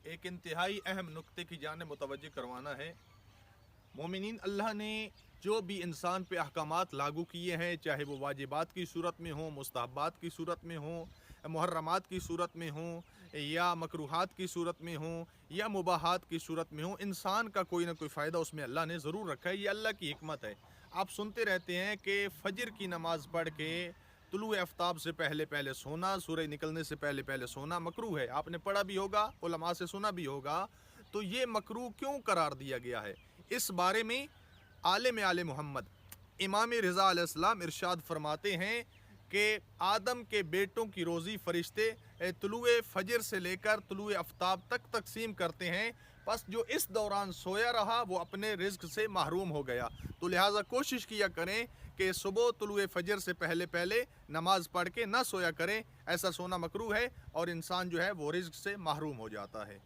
ایک انتہائی اہم نقطے کی جانب متوجہ کروانا ہے۔ مومنین، اللہ نے جو بھی انسان پہ احکامات لاگو کیے ہیں، چاہے وہ واجبات کی صورت میں ہوں، مستحبات کی صورت میں ہوں، محرمات کی صورت میں ہوں، یا مکروہات کی صورت میں ہوں، یا مباحات کی صورت میں ہوں، انسان کا کوئی نہ کوئی فائدہ اس میں اللہ نے ضرور رکھا ہے۔ یہ اللہ کی حکمت ہے۔ آپ سنتے رہتے ہیں کہ فجر کی نماز پڑھ کے طلوع آفتاب سے پہلے پہلے سونا، سورج نکلنے سے پہلے پہلے سونا مکروہ ہے۔ آپ نے پڑھا بھی ہوگا، علماء سے سنا بھی ہوگا۔ تو یہ مکروہ کیوں قرار دیا گیا ہے؟ اس بارے میں عالم محمد امام رضا علیہ السلام ارشاد فرماتے ہیں کہ آدم کے بیٹوں کی روزی فرشتے طلوع فجر سے لے کر طلوع آفتاب تک تقسیم کرتے ہیں، پس جو اس دوران سویا رہا وہ اپنے رزق سے محروم ہو گیا۔ تو لہٰذا کوشش کیا کریں کہ صبح طلوع فجر سے پہلے پہلے نماز پڑھ کے نہ سویا کریں، ایسا سونا مکروہ ہے اور انسان جو ہے وہ رزق سے محروم ہو جاتا ہے۔